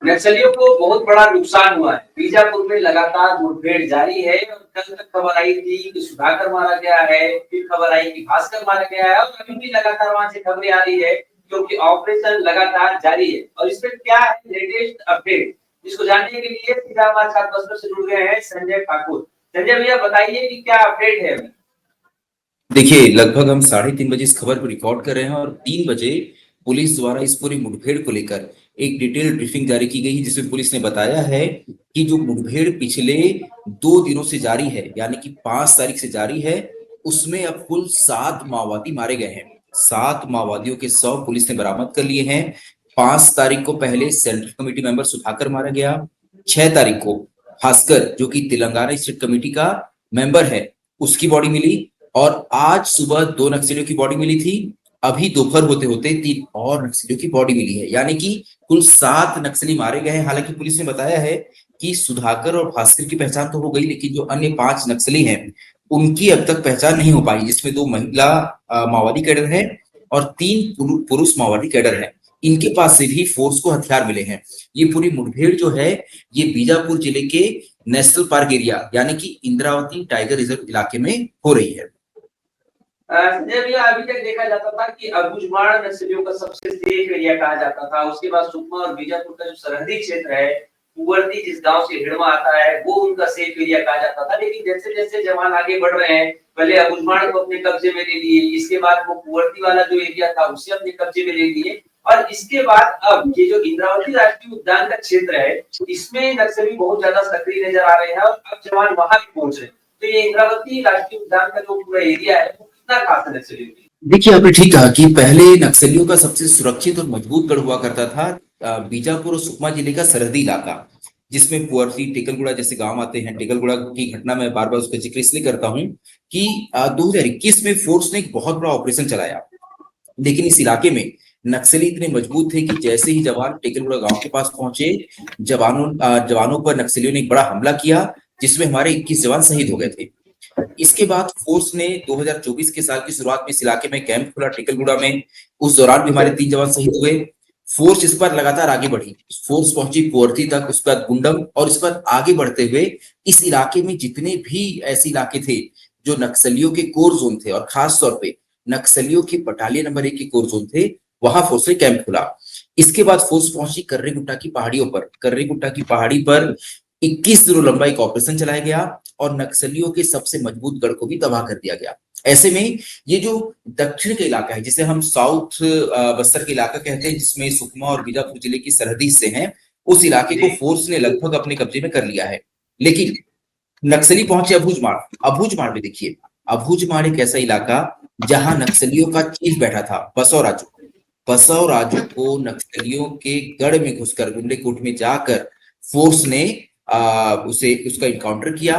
नक्सलियों को बहुत बड़ा नुकसान हुआ है। बीजापुर में लगातार मुठभेड़ जारी है और कल तक खबर आई थी कि सुधाकर मारा गया है, फिर खबर आई कि भास्कर मारा गया है और अभी भी लगातार वहां से खबरें आ रही है क्योंकि ऑपरेशन लगातार जारी है। और इसमें क्या है लेटेस्ट अपडेट, जिसको जानने के लिए सीधा हमारे साथ बस्तर से जुड़ गए हैं संजय ठाकुर। संजय भैया बताइए कि क्या अपडेट है अभी। देखिए, लगभग हम 3:30 बजे इस खबर को रिकॉर्ड कर रहे हैं और 3 बजे पुलिस द्वारा इस पूरी मुठभेड़ को लेकर एक डिटेल ब्रीफिंग जारी की गई, जिसमें पुलिस ने बताया है कि जो मुठभेड़ पिछले 2 दिनों से जारी है, यानी कि 5 तारीख से जारी है, उसमें अब कुल 7 माओवादी मारे गए हैं। 7 माओवादियों के शव पुलिस ने बरामद कर लिए हैं। 5 तारीख को पहले सेंट्रल कमेटी मेंबर सुधाकर मारा गया। 6 तारीख को भास्कर, जो कि तेलंगाना स्टेट कमेटी का मेंबर है, उसकी बॉडी मिली। और आज सुबह 2 नक्सलियों की बॉडी मिली थी। अभी दोपहर होते होते 3 और नक्सलियों की बॉडी मिली है, यानी कि कुल 7 नक्सली मारे गए हैं। हालांकि पुलिस ने बताया है कि सुधाकर और भास्कर की पहचान तो हो गई, लेकिन जो अन्य 5 नक्सली हैं उनकी अब तक पहचान नहीं हो पाई, जिसमें 2 महिला माओवादी कैडर है और 3 पुरुष माओवादी कैडर है। इनके पास से भी फोर्स को हथियार मिले हैं। ये पूरी मुठभेड़ जो है ये बीजापुर जिले के नेशनल पार्क एरिया, यानी कि इंद्रावती टाइगर रिजर्व इलाके में हो रही है। संजय भैया, अभी तक देखा जाता था कि अबूझमाड़ नक्सलियों का सबसे सेफ एरिया कहा जाता था। उसके बाद सुकमा और बीजापुर का जो सरहदी क्षेत्र है, कुंवरती जिस गांव से हिड़मा आता है, वो उनका सेफ एरिया कहा जाता था। लेकिन जैसे जैसे जवान आगे बढ़ रहे हैं, पहले अबूझमाड़ को अपने कब्जे में ले लिए, इसके बाद वो कुंवरती वाला जो एरिया था उसे अपने कब्जे में ले लिए, और इसके बाद अब ये जो इंद्रावती राष्ट्रीय उद्यान का क्षेत्र है, इसमें नक्सली बहुत ज्यादा सक्रिय नजर आ रहे हैं और अब जवान वहां भी पहुंच रहे हैं। तो ये इंद्रावती राष्ट्रीय उद्यान का जो पूरा एरिया है वो कितना खास है नक्सलियों के लिए? देखिए, आपने ठीक कहा कि पहले नक्सलियों का सबसे सुरक्षित और मजबूत गढ़ हुआ करता था बीजापुर और सुकमा जिले का सरहदी इलाका, जिसमें पुअर्सी, टेकलगुड़ा जैसे गांव आते हैं। टेकलगुड़ा की घटना मैं बार बार उसका जिक्र इसलिए करता हूं कि 2021 में फोर्स ने एक बहुत बड़ा ऑपरेशन चलाया, लेकिन इस इलाके में नक्सली इतने मजबूत थे कि जैसे ही जवान टेकलगुड़ा गांव के पास पहुंचे, जवानों पर नक्सलियों ने एक बड़ा हमला किया, जिसमें हमारे 21 जवान शहीद हो गए थे। इसके बाद फोर्स ने 2024 के साल की शुरुआत में इस इलाके में कैंप खोला टेकलगुड़ा में। उस दौरान भी हमारे 3 जवान शहीद हुए। फोर्स इस पर लगातार आगे बढ़ी। फोर्स पहुंची पुअर्ती तक, उसके बाद गुंडम, और इस पर आगे बढ़ते हुए इस इलाके में जितने भी ऐसे इलाके थे जो नक्सलियों के कोर जोन थे, और खास तौर पे नक्सलियों के बटालियन नंबर 1 के कोर जोन थे, वहां फोर्स ने कैंप खोला। इसके बाद फोर्स पहुंची कर्रेगुट्टा की पहाड़ियों पर। कर्रेगुट्टा की पहाड़ी पर 21 दिनों लंबा एक ऑपरेशन चलाया गया और नक्सलियों के सबसे मजबूत गढ़ को भी तबाह कर दिया गया। ऐसे में ये जो दक्षिण का इलाका है, जिसे हम साउथ बस्तर का इलाका कहते हैं, जिसमें सुकमा और बीजापुर जिले की सरहदी हिस्से हैं, उस इलाके को फोर्स ने लगभग अपने कब्जे में कर लिया है। लेकिन नक्सली पहुंचे अबूझमाड़। अबूझमाड़ में देखिए, अबूझमाड़ एक ऐसा इलाका जहां नक्सलियों का चीफ बैठा था, बसव राजू। बसव राजू को नक्सलियों के गढ़ में घुसकर, गुंडे कोट में जाकर फोर्स ने उसका इनकाउंटर किया।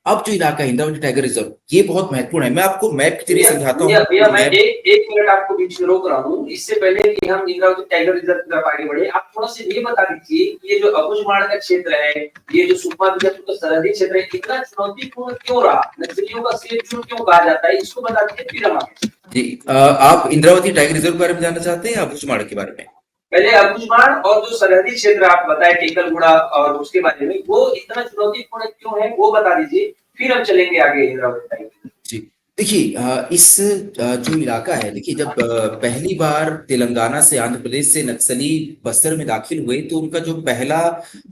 अब जो इलाका इंद्रावती टाइगर रिजर्व, ये बहुत महत्वपूर्ण है। मैं आपको मैप के जरिए समझाता हूँ। भैया मैं एक मिनट आपको बीच में रोक रहा हूँ। इससे पहले कि हम इंद्रावती टाइगर रिजर्व की तरफ आगे बढ़े, आप थोड़ा सा ये बता दीजिए कि ये जो अबूझमाड़ का क्षेत्र है, ये जो सुकमा बीजापुर का सरहदी क्षेत्र है, इतना चुनौतीपूर्ण क्यों रहा? नक्सलियों का सेफ जोन क्यों कहा जाता है? इसको बता दीजिए, फिर हम आगे। जी, आप इंद्रावती टाइगर रिजर्व के बारे में जानना चाहते हैं या अबूझमाड़ के बारे में? पहले अबूझमाड़ और जो सरहदी क्षेत्र आप बताए टेकलगुड़ा और उसके बारे में, वो इतना चुनौतीपूर्ण क्यों है वो बता दीजिए, फिर हम चलेंगे आगे इंद्रावती टाइगर। जी, देखिए, इस जो इलाका है, देखिए, जब पहली बार तेलंगाना से, आंध्र प्रदेश से नक्सली बस्तर में दाखिल हुए, तो उनका जो पहला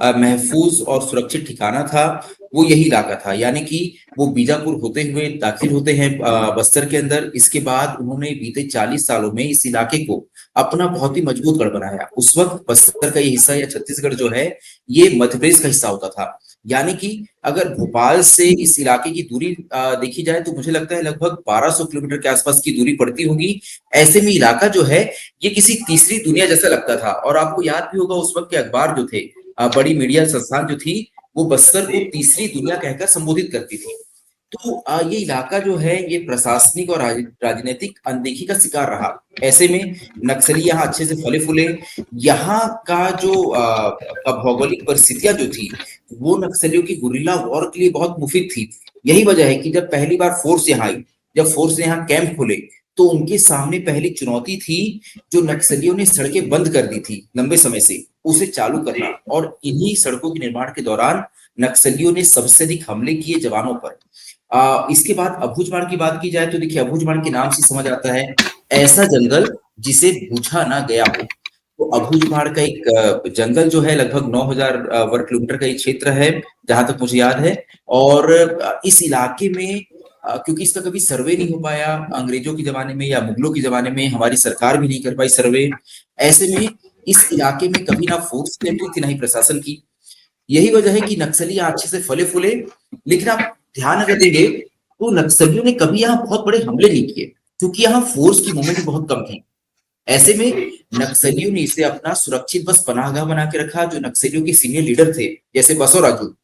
महफूज और सुरक्षित ठिकाना था वो यही इलाका था। यानी कि वो बीजापुर होते हुए दाखिल होते हैं बस्तर के अंदर। इसके बाद उन्होंने बीते 40 सालों में इस इलाके को अपना बहुत ही मजबूत गढ़ बनाया। उस वक्त बस्तर का ये हिस्सा या छत्तीसगढ़ जो है, ये मध्य प्रदेश का हिस्सा होता था। यानी कि अगर भोपाल से इस इलाके की दूरी देखी जाए तो मुझे लगता है लगभग 1200 किलोमीटर के आसपास की दूरी पड़ती होगी। ऐसे में इलाका जो है ये किसी तीसरी दुनिया जैसा लगता था। और आपको याद भी होगा, उस वक्त के अखबार जो थे, बड़ी मीडिया संस्थान जो थी, वो बस्तर को तीसरी दुनिया कहकर संबोधित करती थी। तो ये इलाका जो है ये प्रशासनिक और राजनीतिक अनदेखी का शिकार रहा। ऐसे में नक्सली यहाँ अच्छे से फले फूले। यहाँ का जो भौगोलिक परिस्थितियां जो थी, वो नक्सलियों की गुरिल्ला वॉर के लिए बहुत मुफीद थी। यही वजह है कि जब पहली बार फोर्स यहाँ आई, जब फोर्स ने यहाँ कैंप खोले, तो उनके सामने पहली चुनौती थी जो नक्सलियों ने सड़कें बंद कर दी थी लंबे समय से, उसे चालू करना। और इन्हीं सड़कों के निर्माण के दौरान नक्सलियों ने सबसे अधिक हमले किए जवानों पर। इसके बाद अबूझमाड़ की बात की जाए तो देखिए, अबूझमाड़ के नाम से समझ आता है ऐसा जंगल जिसे बूझा ना गया हो। तो अबूझमाड़ का एक जंगल जो है लगभग 9000 वर्ग किलोमीटर का एक क्षेत्र है, जहां तक मुझे याद है। और इस इलाके में क्योंकि इसका कभी सर्वे नहीं हो पाया अंग्रेजों के जमाने में या मुगलों के जमाने में, हमारी सरकार भी नहीं कर पाई सर्वे। ऐसे में इस इलाके में कभी ना फोर्स की एंट्री थी ना ही प्रशासन की। यही वजह है कि नक्सली यहाँ अच्छे से फले फूले। लेकिन आप ध्यान अगर देंगे तो नक्सलियों ने कभी यहाँ बहुत बड़े हमले नहीं किए, क्योंकि यहाँ फोर्स की मूवमेंट बहुत कम थी। ऐसे में नक्सलियों ने इसे अपना सुरक्षित बस पनाहगाह बना के रखा। जो नक्सलियों के सीनियर लीडर थे जैसे बसवराजू,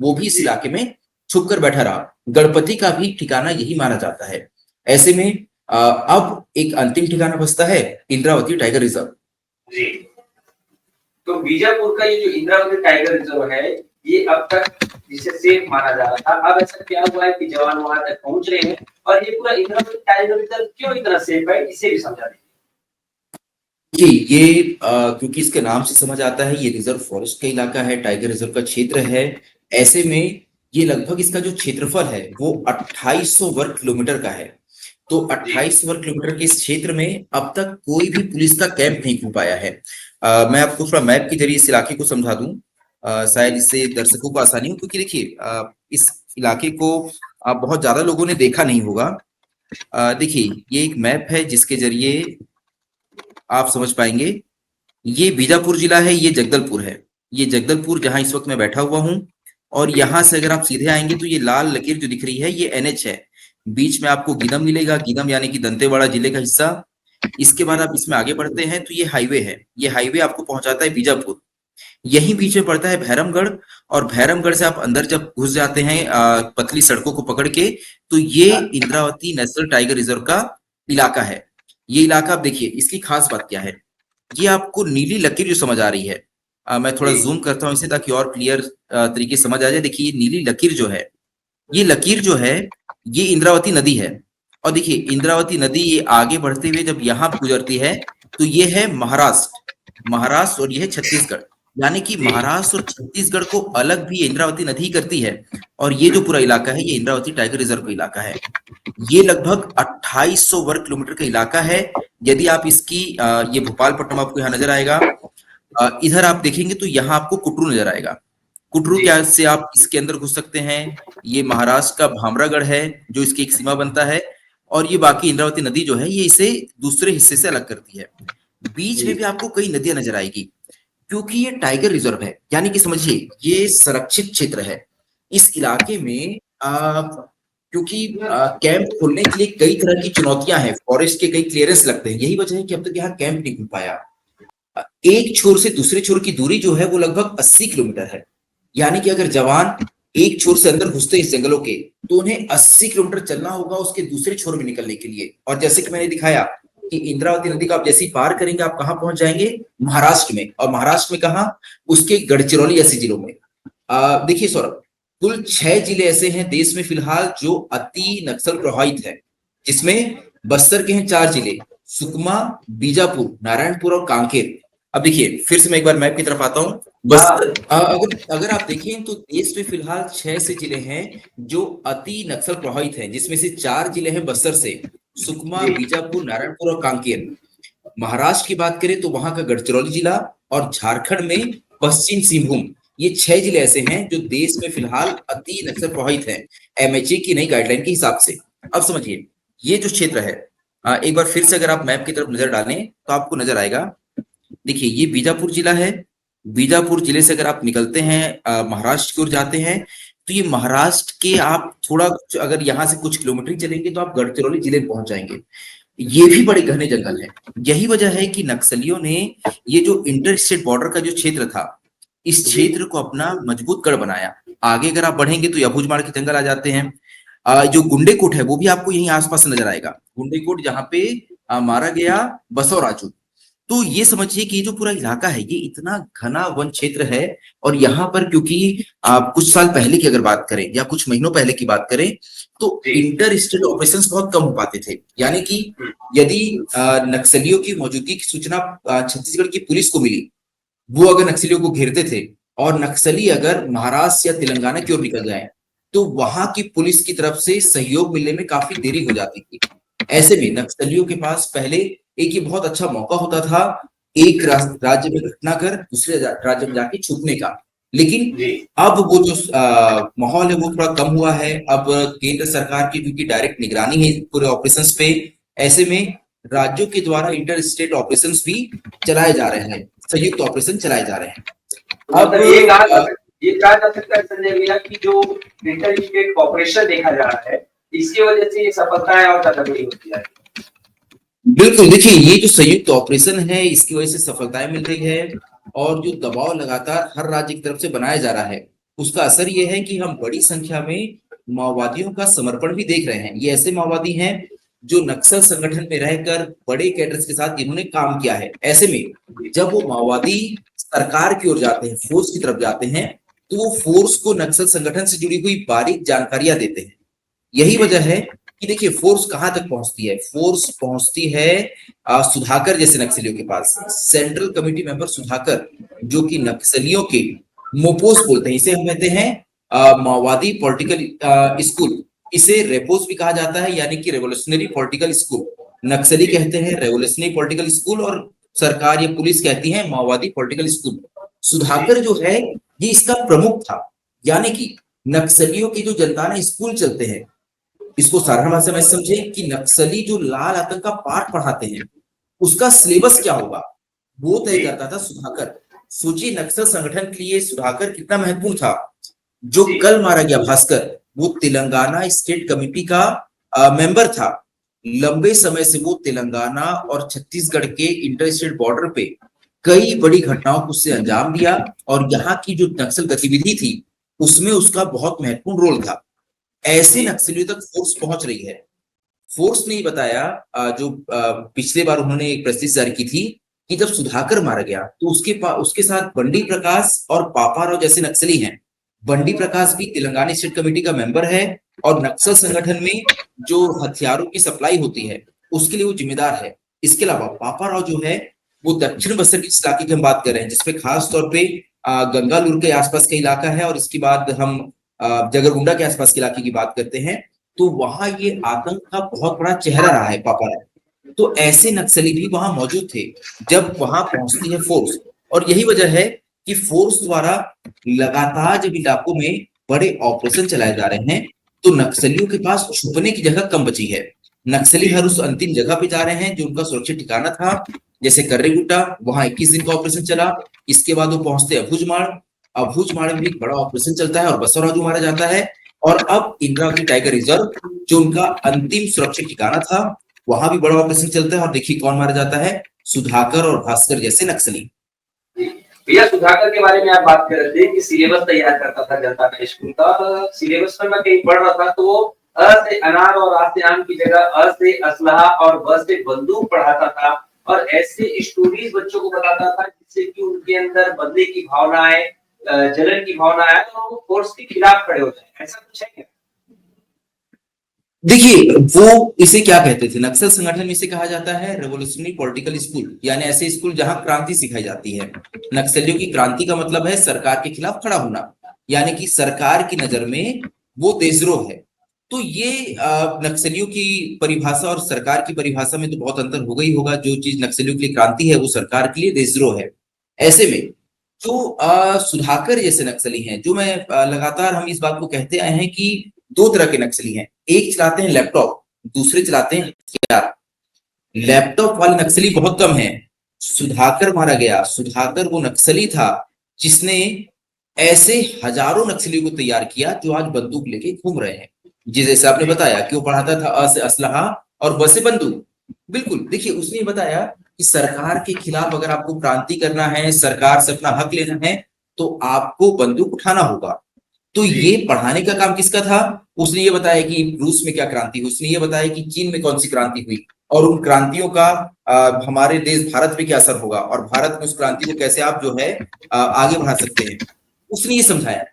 वो भी इस इलाके में छुप कर बैठा रहा। गणपति का भी ठिकाना यही माना जाता है। ऐसे में अब एक अंतिम ठिकाना बचता है इंद्रावती टाइगर रिजर्व। जी, तो बीजापुर का ये जो इंद्रावती टाइगर रिजर्व है, ये अब तक जिसे सेफ माना जा रहा था, अब ऐसा क्या हुआ है कि जवान वहां तक पहुंच रहे हैं? और ये पूरा इंद्रावती टाइगर रिजर्व क्यों इतना सेफ है, इसे भी समझा दें। जी, ये क्योंकि इसके नाम से समझ आता है ये रिजर्व फॉरेस्ट का इलाका है, टाइगर रिजर्व का क्षेत्र है। ऐसे में ये लगभग इसका जो क्षेत्रफल है वो 2800 वर्ग किलोमीटर का है। तो 28 वर्ग किलोमीटर के इस क्षेत्र में अब तक कोई भी पुलिस का कैंप नहीं खुल पाया है। मैं आपको थोड़ा मैप के जरिए इस इलाके को समझा दूं, शायद इससे दर्शकों को आसानी हो, क्योंकि देखिए इस इलाके को बहुत ज्यादा लोगों ने देखा नहीं होगा। देखिए, ये एक मैप है जिसके जरिए आप समझ पाएंगे। ये बीजापुर जिला है, ये जगदलपुर है। ये जगदलपुर जहां इस वक्त मैं बैठा हुआ हूं। और यहां से अगर आप सीधे आएंगे तो ये लाल लकीर जो दिख रही है ये एनएच है। बीच में आपको गीदम मिलेगा, गीदम यानी कि दंतेवाड़ा जिले का हिस्सा। इसके बाद आप इसमें आगे बढ़ते हैं तो ये हाईवे है। ये हाईवे आपको पहुंचाता है बीजापुर। यही बीच में पड़ता है भैरमगढ़। और भैरमगढ़ से आप अंदर जब घुस जाते हैं पतली सड़कों को पकड़ के, तो ये इंद्रावती नेशनल टाइगर रिजर्व का इलाका है। ये इलाका आप देखिए, इसकी खास बात क्या है। ये आपको नीली लकीर जो समझ आ रही है, मैं थोड़ा जूम करता हूं इसे ताकि और क्लियर तरीके से समझ आ जाए। देखिए, ये नीली लकीर जो है, ये लकीर जो है ये इंद्रावती नदी है। और देखिए, इंद्रावती नदी ये आगे बढ़ते हुए जब यहाँ गुजरती है तो ये है महाराष्ट्र और ये है छत्तीसगढ़। यानी कि महाराष्ट्र और छत्तीसगढ़ को अलग भी इंद्रावती नदी करती है। और ये जो पूरा इलाका है ये इंद्रावती टाइगर रिजर्व का इलाका है। ये लगभग 2800 वर्ग किलोमीटर का इलाका है। यदि आप इसकी ये भोपालपट्टनम आपको यहाँ नजर आएगा, इधर आप देखेंगे तो यहाँ आपको कुटरू नजर आएगा। कुटरू क्या से आप इसके अंदर घुस सकते हैं। ये महाराष्ट्र का भामरागढ़ है जो इसकी एक सीमा बनता है। और ये बाकी इंद्रावती नदी जो है ये इसे दूसरे हिस्से से अलग करती है। बीच में भी आपको कई नदियां नजर आएगी, क्योंकि ये टाइगर रिजर्व है। यानी कि समझिए ये संरक्षित क्षेत्र है। इस इलाके में क्योंकि कैंप खोलने के लिए कई तरह की चुनौतियां हैं, फॉरेस्ट के कई क्लियरेंस लगते हैं। यही वजह है कि अब तक यहाँ कैंप नहीं खुल पाया। एक छोर से दूसरे छोर की दूरी जो है वो लगभग 80 किलोमीटर है। यानी कि अगर जवान एक छोर से अंदर घुसते हैं इस जंगलों के, तो उन्हें 80 किलोमीटर चलना होगा उसके दूसरे छोर में निकलने के लिए। और जैसे कि मैंने दिखाया कि इंद्रावती नदी को आप जैसे ही पार करेंगे आप कहां पहुंच जाएंगे, महाराष्ट्र में। और महाराष्ट्र में कहा, उसके गढ़चिरौली ऐसे जिलों में। देखिए सौरभ, कुल 6 जिले ऐसे हैं देश में फिलहाल जो अति नक्सल प्रभावित है, जिसमें बस्तर के हैं 4 जिले, सुकमा, बीजापुर, नारायणपुर और कांकेर। अब देखिए, फिर से मैं एक बार मैप की तरफ आता हूं। बस्तर अगर आप देखें तो देश में फिलहाल 6 से जिले हैं जो अति नक्सल प्रभावित हैं, जिसमें से 4 जिले हैं बस्तर से, सुकमा, बीजापुर, नारायणपुर और कांकेर। महाराष्ट्र की बात करें तो वहां का गढ़चिरौली जिला, और झारखंड में पश्चिम सिंहभूम। ये 6 जिले ऐसे हैं जो देश में फिलहाल अति नक्सल प्रभावित हैं, एमएचए की नई गाइडलाइन के हिसाब से। अब समझिए, ये जो क्षेत्र है, एक बार फिर से अगर आप मैप की तरफ नजर डालें तो आपको नजर आएगा। देखिए, ये बीजापुर जिला है। बीजापुर जिले से अगर आप निकलते हैं महाराष्ट्र की ओर जाते हैं, तो ये महाराष्ट्र के आप थोड़ा अगर यहाँ से कुछ किलोमीटर चलेंगे तो आप गढ़चिरौली जिले में पहुंच जाएंगे। ये भी बड़े घने जंगल है। यही वजह है कि नक्सलियों ने ये जो इंटर स्टेट बॉर्डर का जो क्षेत्र था, इस क्षेत्र को अपना मजबूत गढ़ बनाया। आगे अगर आप बढ़ेंगे तो अबूझमाड़ के जंगल आ जाते हैं। जो गुंडेकोट है वो भी आपको यहीं आसपास नजर आएगा। गुंडेकोट जहाँ पे मारा गया बसवराजू। तो ये समझिए कि ये जो पूरा इलाका है ये इतना घना वन क्षेत्र है। और यहाँ पर क्योंकि आप कुछ साल पहले की अगर बात करें या कुछ महीनों पहले की बात करें तो जी। इंटर स्टेट ऑपरेशंस बहुत कम हो पाते थे। यानी कि यदि नक्सलियों की मौजूदगी की सूचना छत्तीसगढ़ की पुलिस को मिली, वो अगर नक्सलियों को घेरते थे और नक्सली अगर महाराष्ट्र या तेलंगाना की ओर निकल जाए तो वहां की पुलिस की तरफ से सहयोग मिलने में काफी देरी हो जाती थी। ऐसे में नक्सलियों के पास पहले एक ये बहुत अच्छा मौका होता था एक राज्य में घटना कर दूसरे राज्य में जाके छुपने का। लेकिन जी। अब वो जो माहौल है वो थोड़ा कम हुआ है। अब केंद्र सरकार की क्योंकि डायरेक्ट निगरानी है पूरे ऑपरेशंस पे, ऐसे में राज्यों के द्वारा इंटर स्टेट ऑपरेशंस भी चलाए जा रहे हैं, संयुक्त ऑपरेशन चलाए जा रहे हैं। तो मतलब ये कहा जा सकता है संजय भैया कि जो इंटर स्टेट कॉपरेशन देखा जा रहा है इसकी वजह से ये सफलताएं और ज्यादा बड़ी होती है। बिल्कुल, देखिए ये जो संयुक्त ऑपरेशन है इसकी वजह से सफलताएं मिल रही है और जो दबाव लगातार हर राज्य की तरफ से बनाया जा रहा है उसका असर ये है कि हम बड़ी संख्या में माओवादियों का समर्पण भी देख रहे हैं। ये ऐसे माओवादी हैं जो नक्सल संगठन में रहकर बड़े कैडर्स के साथ इन्होंने काम किया है। ऐसे में जब वो माओवादी सरकार की ओर जाते हैं, फोर्स की तरफ जाते हैं, तो वो फोर्स को नक्सल संगठन से जुड़ी हुई बारीक जानकारियां देते हैं। यही वजह है कि देखिए फोर्स कहां तक पहुंचती है। फोर्स पहुंचती है सुधाकर जैसे नक्सलियों के पास। सेंट्रल कमेटी मेंबर सुधाकर जो कि नक्सलियों के मोपोस बोलते हैं, इसे हम कहते हैं माओवादी पॉलिटिकल स्कूल, इसे रेपोस भी कहा जाता है यानी कि रेवोल्यूशनरी पॉलिटिकल स्कूल। नक्सली कहते हैं रेवोल्यूशनरी पॉलिटिकल स्कूल और सरकार या पुलिस कहती है माओवादी पॉलिटिकल स्कूल। सुधाकर जो है ये इसका प्रमुख था। यानी कि नक्सलियों की जो जनता ने स्कूल चलते हैं, इसको साधारण भाषा में समझे कि नक्सली जो लाल आतंक का पाठ पढ़ाते हैं उसका सिलेबस क्या होगा वो तय करता था सुधाकर। सोचिए नक्सल संगठन के लिए सुधाकर कितना महत्वपूर्ण था। जो कल मारा गया भास्कर वो तेलंगाना स्टेट कमेटी का मेंबर था। लंबे समय से वो तेलंगाना और छत्तीसगढ़ के इंटर स्टेट बॉर्डर पे कई बड़ी घटनाओं को उससे अंजाम दिया और यहाँ की जो नक्सल गतिविधि थी उसमें उसका बहुत महत्वपूर्ण रोल था। ऐसे नक्सलियों तक फोर्स पहुंच रही है। फोर्स ने बताया जो पिछले बार उन्होंने एक प्रेस रिलीज जारी की थी कि जब सुधाकर मारा गया तो उसके साथ बंडी प्रकाश और पापाराव जैसे नक्सली हैं। बंडी प्रकाश भी तेलंगाना स्टेट कमेटी का मेंबर है और नक्सल संगठन में जो हथियारों की सप्लाई होती है उसके लिए वो जिम्मेदार है। इसके अलावा पापाराव जो है वो दक्षिण बस्तर के इलाके की हम बात कर रहे हैं जिसपे खास तौर पे गंगालूर के आसपास का इलाका है और इसके बाद हम जगरगुंडा के आसपास के इलाके की बात करते हैं तो वहां ये आतंक का बहुत बड़ा चेहरा रहा है पापाराव। तो ऐसे नक्सली भी वहां मौजूद थे जब वहां पहुंचती है फोर्स। और यही वजह है कि फोर्स द्वारा लगातार जब इलाकों में बड़े ऑपरेशन चलाए जा रहे हैं तो नक्सलियों के पास छुपने की जगह कम बची है। नक्सली हर उस अंतिम जगह पे जा रहे हैं जो उनका सुरक्षित ठिकाना था। जैसे कर्रेगुट्टा, वहां 21 दिन का ऑपरेशन चला। इसके बाद वो पहुंचते अभुजमाड़। अभुजमाड़ में भी बड़ा ऑपरेशन चलता है और बसवराजू मारा जाता है। और अब इंद्रावती टाइगर रिजर्व जो उनका अंतिम सुरक्षित ठिकाना था वहां भी बड़ा ऑपरेशन चलता है और देखिए कौन मारा जाता है, सुधाकर और भास्कर जैसे नक्सली। भैया सुधाकर के बारे में आप बात कर रहे थे कि सिलेबस तैयार करता था जनता का स्कूल का। सिलेबस में मैं कहीं पढ़ रहा था तो वो अ से अनार और आ से आम की जगह अ से असलहा और ब से बंदूक पढ़ाता था और ऐसे स्टोरीज बच्चों को बताता था जिससे कि उनके अंदर बदले की भावना आए, जलन की भावना आए और वो फोर्स के खिलाफ खड़े हो जाए। ऐसा कुछ है क्या? देखिए वो इसे क्या कहते थे, नक्सल संगठन में इसे कहा जाता है रेवोल्यूशनरी पॉलिटिकल स्कूल, यानी ऐसे स्कूल जहां क्रांति सिखाई जाती है। नक्सलियों की क्रांति का मतलब है सरकार के खिलाफ खड़ा होना, यानी कि सरकार की नजर में वो देशद्रोह है। तो ये नक्सलियों की परिभाषा और सरकार की परिभाषा में तो बहुत अंतर होगा ही होगा। जो चीज नक्सलियों के लिए क्रांति है वो सरकार के लिए देशद्रोह है। ऐसे में जो सुधाकर जैसे नक्सली हैं, जो मैं लगातार हम इस बात को कहते आए हैं कि दो तरह के नक्सली हैं, एक चलाते हैं लैपटॉप, दूसरे चलाते हैं हथियार। लैपटॉप वाले नक्सली बहुत कम है। सुधाकर मारा गया, सुधाकर वो नक्सली था जिसने ऐसे हजारों नक्सलियों को तैयार किया जो आज बंदूक लेके घूम रहे हैं। जैसे आपने बताया कि वो पढ़ाता था अ से असलहा और ब से बंदूक। बिल्कुल, देखिए उसने बताया कि सरकार के खिलाफ अगर आपको क्रांति करना है, सरकार से अपना हक लेना है तो आपको बंदूक उठाना होगा। तो ये पढ़ाने का काम किसका था? उसने ये बताया कि रूस में क्या क्रांति हुई, उसने ये बताया कि चीन में कौन सी क्रांति हुई। और उन क्रांतियों का हमारे देश भारत पे क्या असर होगा और भारत में उस क्रांति को कैसे आप जो है आगे बढ़ा सकते हैं, उसने ये समझाया।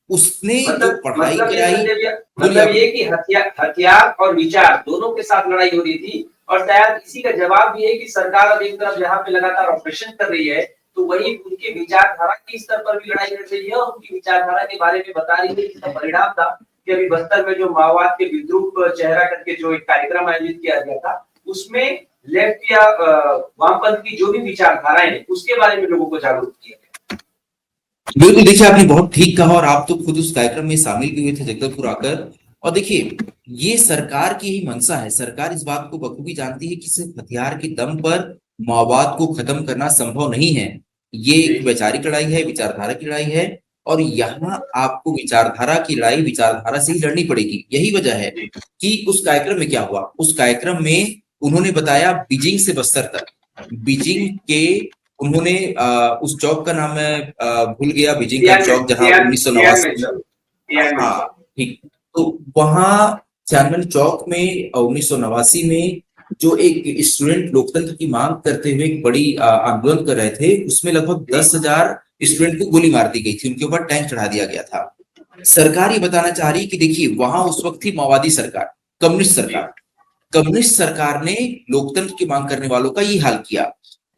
उसने जो पढ़ाई मतलब ये कराई, संजय भैया, बोलिए मतलब आप। ये कि हथियार और विचार दोनों के साथ लड़ाई हो रही थी, और शायद इसी का जवाब भी है कि सरकार अब एक तरफ जहाँ पे लगातार ऑपरेशन कर रही है, तो वही उनके विचारधारा के स्तर पर भी लड़ाई लड़ रही है और उनकी विचारधारा के बारे में बता रही है। इसका परिणाम था कि अभी बस्तर में जो माओवाद के विद्रूप चेहरा करके जो एक कार्यक्रम आयोजित किया गया था, उसमें लेफ्ट या वामपंथ की जो भी विचारधाराएं हैं उसके बारे में लोगों को जागरूक किया गया। बिल्कुल, देखिए आपने बहुत ठीक कहा और आप तो खुद उस कार्यक्रम में शामिल भी हुए थे जगदलपुर आकर। और देखिए, ये सरकार की ही मंशा है। सरकार इस बात को बखूबी जानती है कि सिर्फ हथियार के दम पर माओवाद को खत्म करना संभव नहीं है। ये एक वैचारिक लड़ाई है, विचारधारा की लड़ाई है, और यहाँ आपको विचारधारा की लड़ाई विचारधारा से ही लड़नी पड़ेगी। यही वजह है कि उस कार्यक्रम में क्या हुआ। उस कार्यक्रम में उन्होंने बताया बीजिंग से बस्तर तक, बीजिंग के उन्होंने उस चौक का नाम मैं भूल गया, बीजिंग का चौक जहां 1989 में, हाँ ठीक, तो वहां तियानवे चौक में 1989 में जो एक स्टूडेंट लोकतंत्र की मांग करते हुए एक बड़ी आंदोलन कर रहे थे, उसमें लगभग 10,000 स्टूडेंट को गोली मार दी गई थी, उनके ऊपर टैंक चढ़ा दिया गया था। सरकार ये बताना चाह रही कि देखिए वहां उस वक्त थी माओवादी सरकार, कम्युनिस्ट सरकार। कम्युनिस्ट सरकार ने लोकतंत्र की मांग करने वालों का ये हाल किया,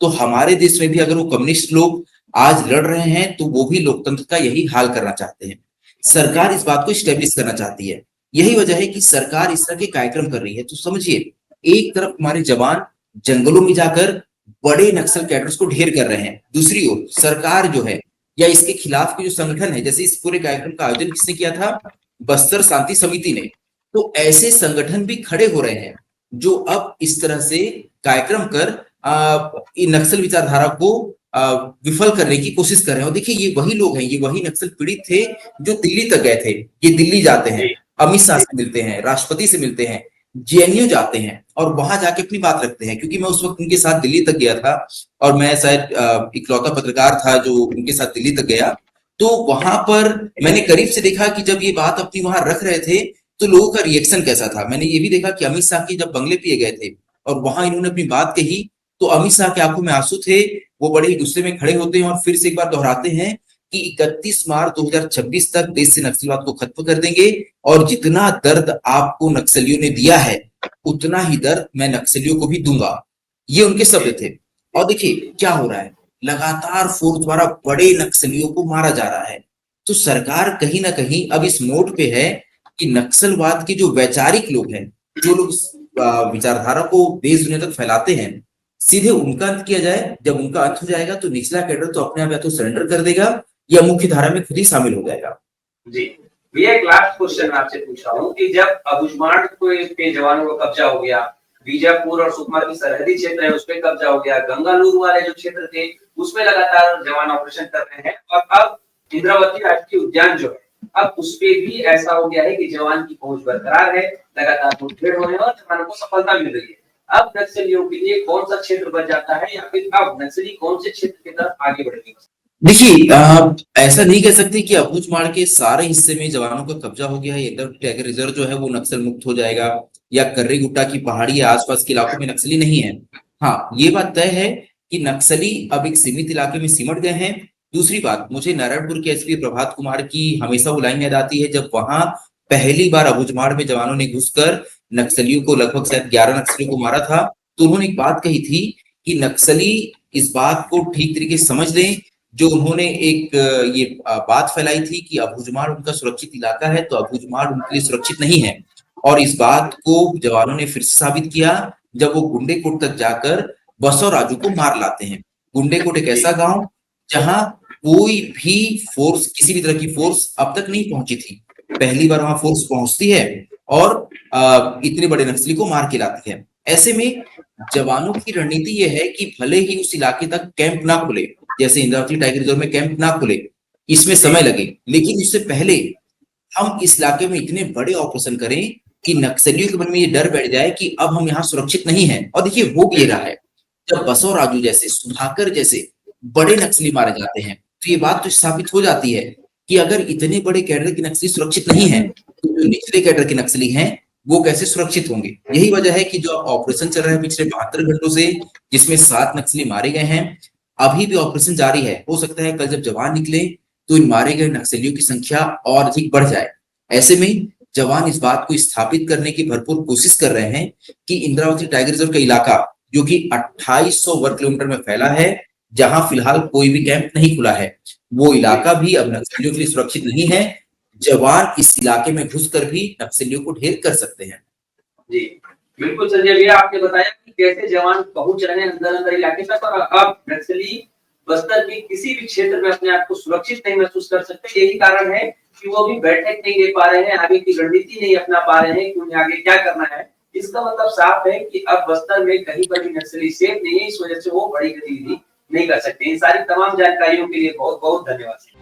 तो हमारे देश में भी अगर वो कम्युनिस्ट लोग आज लड़ रहे हैं तो वो भी लोकतंत्र का यही हाल करना चाहते हैं। सरकार इस बात को स्टेब्लिश करना चाहती है। यही वजह है कि सरकार इस तरह के कार्यक्रम कर रही है। तो समझिए, एक तरफ हमारे जवान जंगलों में जाकर बड़े नक्सल कैडर्स को ढेर कर रहे हैं, दूसरी ओर सरकार जो है या इसके खिलाफ के जो संगठन है, जैसे इस पूरे कार्यक्रम का आयोजन किसने किया था, बस्तर शांति समिति ने, तो ऐसे संगठन भी खड़े हो रहे हैं जो अब इस तरह से कार्यक्रम कर नक्सल विचारधारा को विफल करने की कोशिश कर रहे हैं। और देखिए, ये वही लोग हैं, ये वही नक्सल पीड़ित थे जो दिल्ली तक गए थे। ये दिल्ली जाते हैं, अमित शाह से मिलते हैं, राष्ट्रपति से मिलते हैं, जेएनयू जाते हैं और वहां जाके अपनी बात रखते हैं। क्योंकि मैं उस वक्त उनके साथ दिल्ली तक गया था और मैं शायद इकलौता पत्रकार था जो उनके साथ दिल्ली तक गया। तो वहां पर मैंने करीब से देखा कि जब ये बात अपनी वहां रख रहे थे तो लोगों का रिएक्शन कैसा था। मैंने ये भी देखा कि अमित शाह के जब बंगले पे गए थे और वहां इन्होंने अपनी बात कही, तो अमित शाह की आंखों में आंसू थे, वो बड़े ही गुस्से में खड़े होते हैं और फिर से एक बार दोहराते हैं कि 31 मार्च 2026 तक देश से नक्सलवाद को खत्म कर देंगे और जितना दर्द आपको नक्सलियों ने दिया है उतना ही दर्द मैं नक्सलियों को भी दूंगा। ये उनके शब्द थे। और देखिए क्या हो रहा है, लगातार फोर्स द्वारा बड़े नक्सलियों को मारा जा रहा है। तो सरकार कहीं ना कहीं अब इस मोड पे है कि नक्सलवाद के जो वैचारिक लोग हैं, जो लोग विचारधारा को देश दुनिया तक फैलाते हैं, सीधे उनका अंत किया जाए। जब उनका अंत हो जाएगा तो निचला कैडर तो अपने आप या तो सरेंडर कर देगा या मुख्य धारा में खुद ही शामिल हो जाएगा। जी भैया, एक लास्ट क्वेश्चन मैं आपसे पूछ रहा हूँ कि जब अबुझमाड़ पे जवानों का कब्जा हो गया, बीजापुर और सुकमा की सरहदी क्षेत्र है उस पर कब्जा हो गया, गंगालूर वाले जो क्षेत्र थे उसमें लगातार जवान ऑपरेशन कर रहे हैं, और अब इंद्रावती राष्ट्रीय उद्यान जो है अब उस पे भी ऐसा हो गया है कि जवान की पहुंच बरकरार है, लगातार मुठभेड़ हो रहे हैं और जवानों को सफलता मिल रही है। अब नक्सलियों के लिए कौन सा क्षेत्र बच जाता है या फिर अब नक्सली कौन से क्षेत्र की तरफ आगे बढ़ेंगे? देखिए, ऐसा नहीं कह सकते कि अबूझमाड़ के सारे हिस्से में जवानों का कब्जा हो गया है, एकदम टाइगर रिजर्व जो है वो नक्सल मुक्त हो जाएगा, या कर्री गुट्टा की पहाड़ी या आसपास के इलाकों में नक्सली नहीं है। हाँ, ये बात तय है कि नक्सली अब एक सीमित इलाके में सिमट गए हैं। दूसरी बात, मुझे नारायणपुर के एसपी प्रभात कुमार की हमेशा वो लाइन याद आती है जब वहां पहली बार अबूझमाड़ में जवानों ने घुसकर नक्सलियों को, लगभग शायद 11 नक्सलियों को मारा था। तो उन्होंने एक बात कही थी कि नक्सली इस बात को ठीक तरीके से समझ लें। जो उन्होंने एक ये बात फैलाई थी कि अबूझमाड़ उनका सुरक्षित इलाका है, तो अबूझमाड़ उनके लिए सुरक्षित नहीं है। और इस बात को जवानों ने फिर से साबित किया जब वो गुंडेकोट तक जाकर बसव राजू को मार लाते हैं। गुंडेकोट एक ऐसा गांव जहां कोई भी फोर्स, किसी भी तरह की फोर्स अब तक नहीं पहुंची थी। पहली बार वहां फोर्स पहुंचती है और इतने बड़े नक्सली को मार के लाती है। ऐसे में जवानों की रणनीति यह है कि भले ही उस इलाके तक कैंप ना खुले, जैसे इंद्रावती टाइगर रिजर्व में कैंप ना खुले, इसमें समय लगे, लेकिन उससे पहले हम इस इलाके में इतने बड़े ऑपरेशन करें कि नक्सलियों के मन में ये डर बैठ जाए कि अब हम यहाँ सुरक्षित नहीं है। और देखिए हो भी रहा है, जब बसव राजू जैसे, सुधाकर जैसे बड़े नक्सली मारे जाते हैं तो ये बात तो साबित हो जाती है कि अगर इतने बड़े कैडर के नक्सली सुरक्षित नहीं है तो जो निचले कैडर के नक्सली हैं वो कैसे सुरक्षित होंगे। यही वजह है कि जो ऑपरेशन चल रहा है पिछले 72 घंटों से, जिसमें 7 नक्सली मारे गए हैं, अभी भी ऑपरेशन जारी है। हो सकता है कल जब जवान निकले तो इन मारे गए नक्सलियों की संख्या और अधिक बढ़ जाए। ऐसे में जवान इस बात को स्थापित करने की भरपूर कोशिश कर रहे हैं कि इंद्रावती टाइगर रिजर्व का इलाका, जो कि 2800 वर्ग किलोमीटर में फैला है, जहां फिलहाल कोई भी कैंप नहीं खुला है, वो इलाका भी अब नक्सलियों के लिए सुरक्षित नहीं है। जवान इस इलाके में घुसकर भी नक्सलियों को ढेर कर सकते हैं। जी, बिल्कुल संजय भैया, आपने बताया कि कैसे जवान पहुंच रहे हैं अंदर इलाके तक, और अब नक्सली बस्तर के किसी भी क्षेत्र में अपने आप को सुरक्षित नहीं महसूस कर सकते। यही कारण है कि वो अभी बैठक नहीं ले पा रहे हैं, आगे की रणनीति नहीं अपना पा रहे हैं कि उन्हें आगे क्या करना है। इसका मतलब साफ है कि अब बस्तर में कहीं पर भी नक्सली सेफ नहीं है, इस वजह से वो बड़ी गतिविधि नहीं कर सकते। इन सारी तमाम जानकारियों के लिए बहुत बहुत धन्यवाद।